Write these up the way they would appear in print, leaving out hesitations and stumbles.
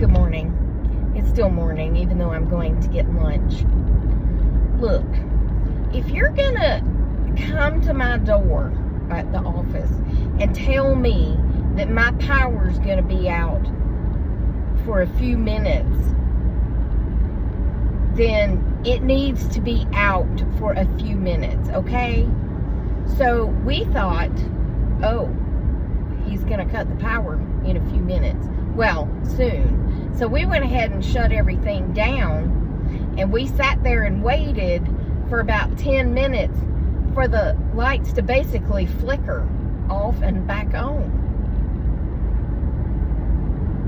Good morning. It's still morning, even though I'm going to get lunch. Look, if you're gonna come to my door at the office and tell me that my power's gonna be out for a few minutes, then it needs to be out for a few minutes, okay? So we thought, oh, he's gonna cut the power in a few minutes. Well, soon. So we went ahead and shut everything down, and we sat there and waited for about 10 minutes for the lights to basically flicker off and back on.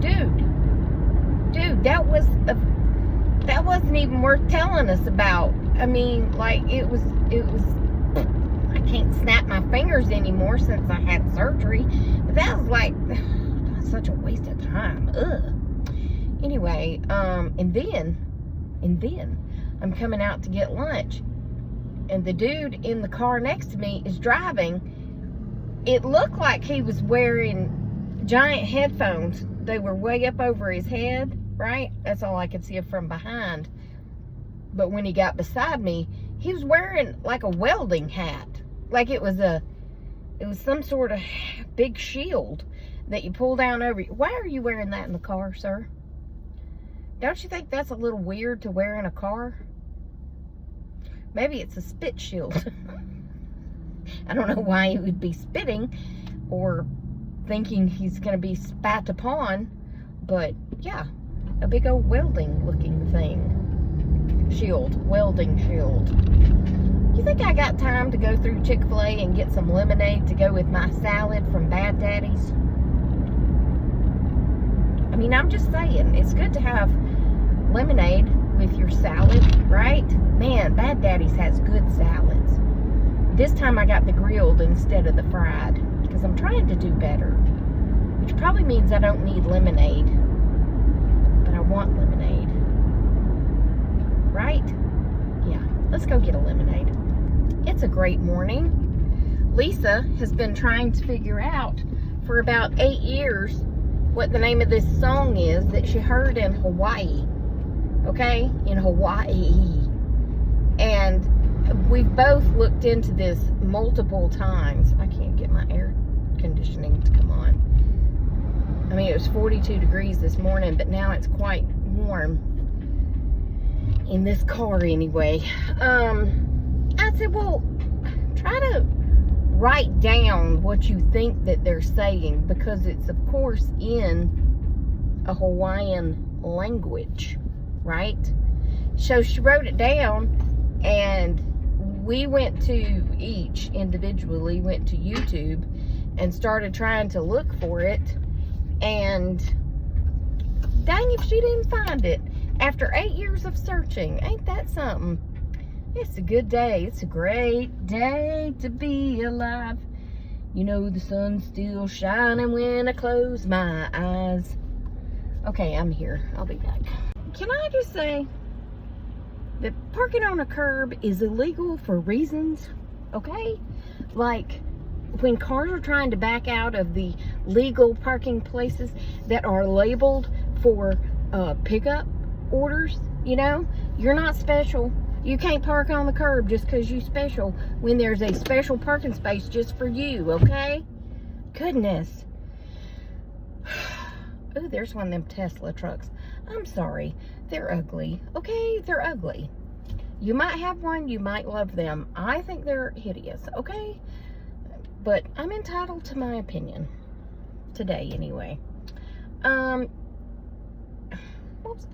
Dude, that wasn't even worth telling us about. I mean, like, it was, I can't snap my fingers anymore since I had surgery, but that was like such a waste of time. Ugh. Anyway, and then I'm coming out to get lunch, and the dude in the car next to me is driving. It looked like he was wearing giant headphones. They were way up over his head, right? That's all I could see from behind. But when he got beside me, he was wearing like a welding hat. Like it was some sort of big shield that you pull down over you. Why are you wearing that in the car, sir? Don't you think that's a little weird to wear in a car? Maybe it's a spit shield. I don't know why he would be spitting or thinking he's going to be spat upon, but yeah, a big old welding looking thing. Welding shield. You think I got time to go through Chick-fil-A and get some lemonade to go with my salad from Bad Daddy's? I mean, I'm just saying, it's good to have lemonade with your salad, right? Man, Bad Daddy's has good salads. This time I got the grilled instead of the fried because I'm trying to do better, which probably means I don't need lemonade, but I want lemonade, right? Yeah, let's go get a lemonade. It's a great morning. Lisa has been trying to figure out for about 8 years what the name of this song is that she heard in Hawaii. Okay? In Hawaii. And we've both looked into this multiple times. I can't get my air conditioning to come on. I mean, it was 42 degrees this morning, but now it's quite warm in this car anyway. I said, well, try to write down what you think that they're saying, because it's of course in a Hawaiian language, right? So she wrote it down, and we went to each individually went to YouTube and started trying to look for it, and dang if she didn't find it after 8 years of searching. Ain't that something? It's a good day. It's a great day to be alive. You know the sun's still shining when I close my eyes. Okay, I'm here. I'll be back. Can I just say that parking on a curb is illegal for reasons, okay? Like when cars are trying to back out of the legal parking places that are labeled for pickup orders, you know? You're not special. You can't park on the curb just because you're special when there's a special parking space just for you, okay? Goodness. Oh, there's one of them Tesla trucks. I'm sorry. They're ugly, okay? They're ugly. You might have one. You might love them. I think they're hideous, okay? But I'm entitled to my opinion. Today, anyway. Oops,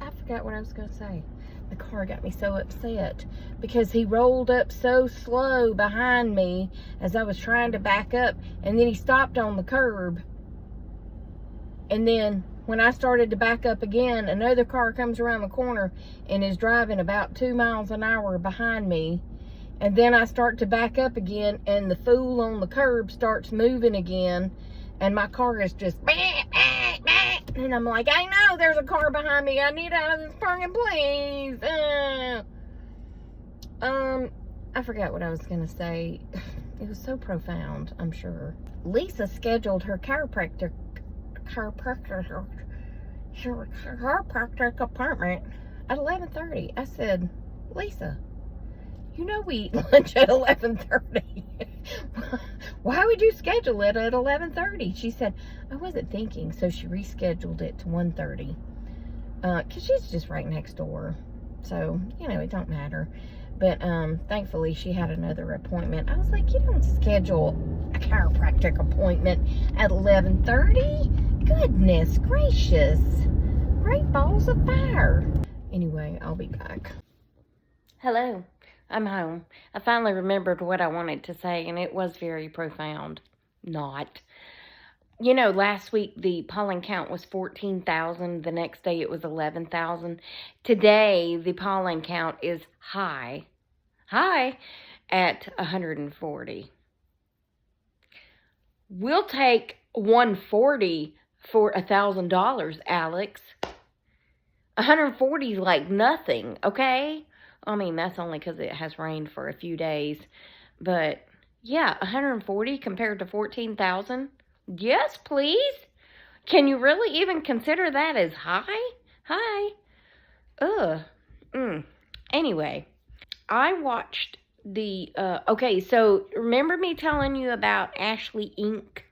I forgot what I was going to say. The car got me so upset because he rolled up so slow behind me as I was trying to back up, and then he stopped on the curb, and then when I started to back up again, another car comes around the corner and is driving about 2 miles an hour behind me, and then I start to back up again, and the fool on the curb starts moving again, and my car is just and I'm like, I know there's a car behind me. I need out of this parking place. I forgot what I was going to say. It was so profound, I'm sure. Lisa scheduled her chiropractor chiropractic appointment at 11:30. I said, Lisa, you know we eat lunch at 11:30. Why would you schedule it at 11:30? She said, I wasn't thinking, so she rescheduled it to 1:30. Because she's just right next door. So, it don't matter. But thankfully, she had another appointment. I was like, you don't schedule a chiropractic appointment at 11:30? Goodness gracious. Great balls of fire. Anyway, I'll be back. Hello, I'm home. I finally remembered what I wanted to say, and it was very profound. Not. Last week the pollen count was 14,000. The next day it was 11,000. Today the pollen count is high at 140. We'll take 140 for $1,000, Alex. 140 is like nothing, okay? I mean, that's only because it has rained for a few days. But, yeah, 140 compared to 14,000? Yes, please. Can you really even consider that as high? Anyway, I watched the, okay, so remember me telling you about Ashley Inc.?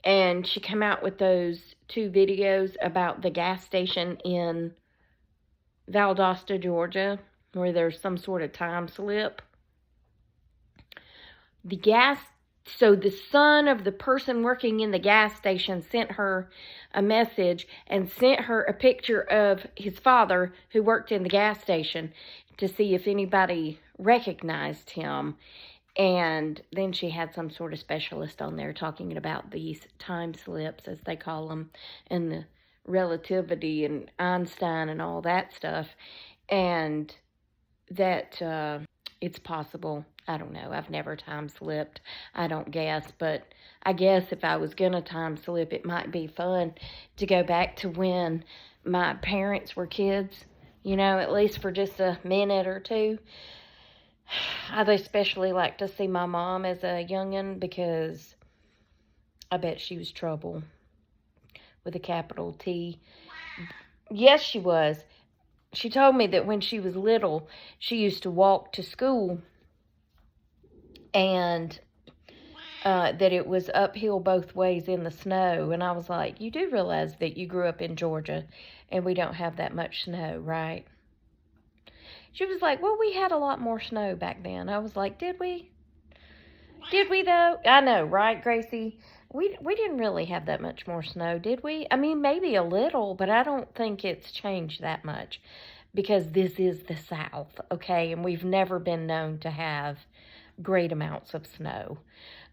And she came out with those 2 videos about the gas station in Valdosta, Georgia, where there's some sort of time slip. So the son of the person working in the gas station sent her a message and sent her a picture of his father who worked in the gas station to see if anybody recognized him. And then she had some sort of specialist on there talking about these time slips, as they call them, and the relativity and Einstein and all that stuff. And that it's possible. I don't know. I've never time slipped. I don't guess. But I guess if I was going to time slip, it might be fun to go back to when my parents were kids, at least for just a minute or two. I'd especially like to see my mom as a youngin' because I bet she was trouble with a capital T. Yes, she was. She told me that when she was little, she used to walk to school and that it was uphill both ways in the snow. And I was like, you do realize that you grew up in Georgia and we don't have that much snow, right? She was like, well, we had a lot more snow back then. I was like, did we? Did we, though? I know, right, Gracie? We didn't really have that much more snow, did we? I mean, maybe a little, but I don't think it's changed that much because this is the South, okay? And we've never been known to have great amounts of snow.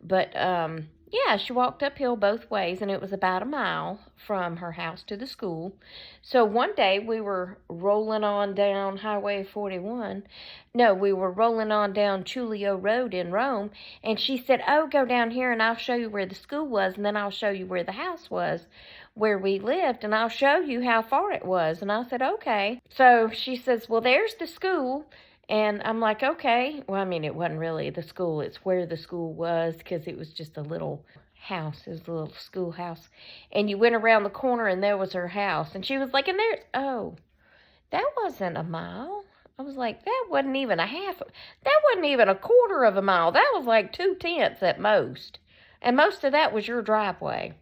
But, yeah, she walked uphill both ways, and it was about a mile from her house to the school. So one day we were rolling on down Highway 41. No, we were rolling on down Chulio Road in Rome, and she said, oh, go down here, and I'll show you where the school was, and then I'll show you where the house was, where we lived, and I'll show you how far it was. And I said, okay. So she says, well, there's the school. And I'm like, okay. Well, I mean, it wasn't really the school. It's where the school was because it was just a little house. It was a little schoolhouse. And you went around the corner and there was her house. And she was like, and there, oh, that wasn't a mile. I was like, that wasn't even that wasn't even a quarter of a mile. That was like 2/10 at most. And most of that was your driveway.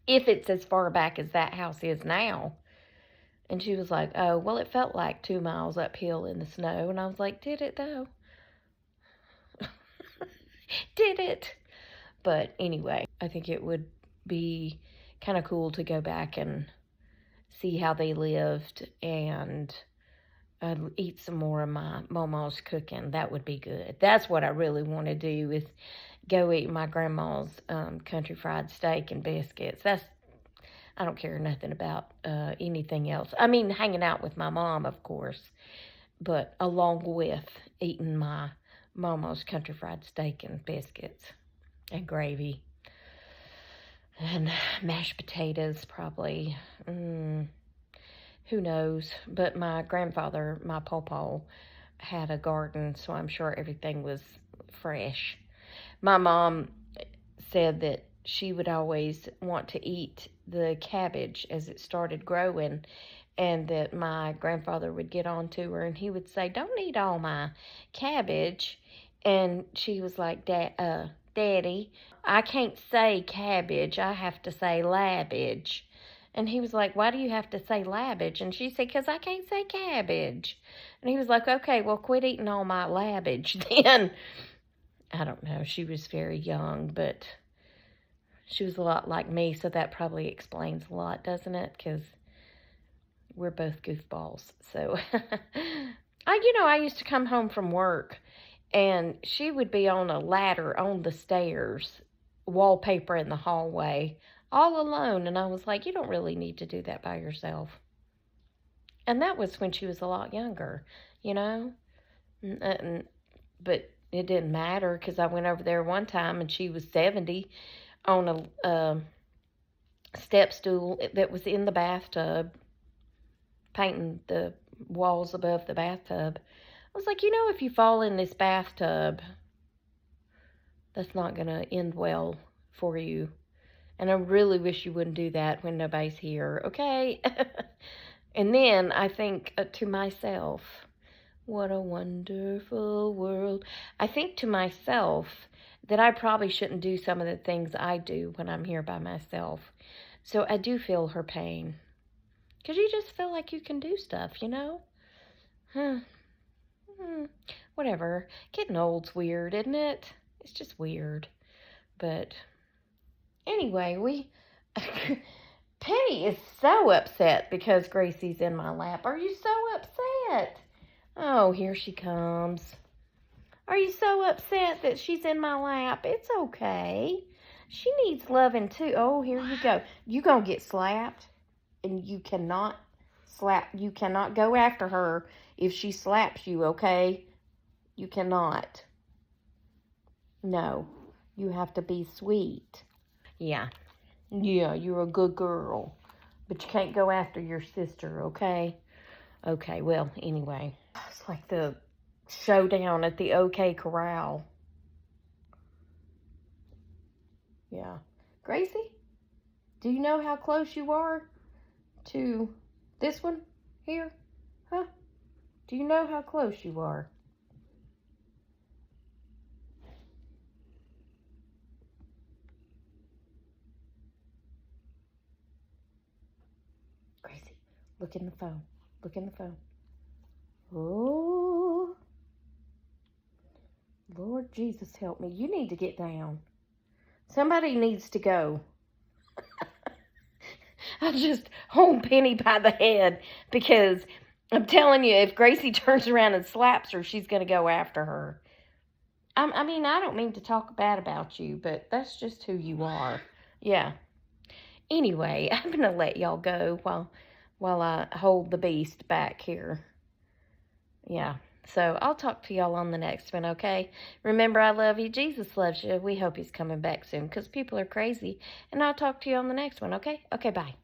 If it's as far back as that house is now. And she was like, oh, well, it felt like 2 miles uphill in the snow. And I was like, did it, though? Did it? But anyway, I think it would be kind of cool to go back and see how they lived and eat some more of my mama's cooking. That would be good. That's what I really want to do is go eat my grandma's country fried steak and biscuits. I don't care nothing about anything else. I mean, hanging out with my mom, of course, but along with eating my mama's country fried steak and biscuits and gravy and mashed potatoes, probably. Who knows? But my grandfather, my pawpaw, had a garden, so I'm sure everything was fresh. My mom said that she would always want to eat the cabbage as it started growing, and that my grandfather would get on to her and he would say, "Don't eat all my cabbage." And she was like, Daddy, I can't say cabbage. I have to say labbage. And he was like, "Why do you have to say labbage?" And she said, "'Cause I can't say cabbage." And he was like, "Okay, well, quit eating all my labbage then." I don't know. She was very young, but she was a lot like me, so that probably explains a lot, doesn't it? Because we're both goofballs. So, I used to come home from work, and she would be on a ladder on the stairs, wallpaper in the hallway, all alone. And I was like, you don't really need to do that by yourself. And that was when she was a lot younger, you know? But it didn't matter because I went over there one time and she was 70 on a step stool that was in the bathtub, painting the walls above the bathtub. I was like, if you fall in this bathtub, that's not going to end well for you. And I really wish you wouldn't do that when nobody's here, okay? And then I think to myself, what a wonderful world. I think to myself that I probably shouldn't do some of the things I do when I'm here by myself. So I do feel her pain. Because you just feel like you can do stuff, Whatever. Getting old's weird, isn't it? It's just weird. But anyway, Penny is so upset because Gracie's in my lap. Are you so upset? Oh, here she comes. Are you so upset that she's in my lap? It's okay. She needs loving too. Oh, here you go. You gonna get slapped, and you cannot go after her if she slaps you, okay? You cannot. No, you have to be sweet. Yeah, you're a good girl. But you can't go after your sister, okay? Okay, well, anyway. It's like the showdown at the OK Corral. Yeah. Gracie, do you know how close you are to this one here? Huh? Do you know how close you are? Gracie, look in the phone. Look in the phone. Oh, Lord Jesus, help me. You need to get down. Somebody needs to go. I just hold Penny by the head because I'm telling you, if Gracie turns around and slaps her, she's going to go after her. I mean, I don't mean to talk bad about you, but that's just who you are. Yeah. Anyway, I'm going to let y'all go while I hold the beast back here. Yeah. So I'll talk to y'all on the next one, okay? Remember, I love you. Jesus loves you. We hope he's coming back soon because people are crazy. And I'll talk to you on the next one, okay? Okay, bye.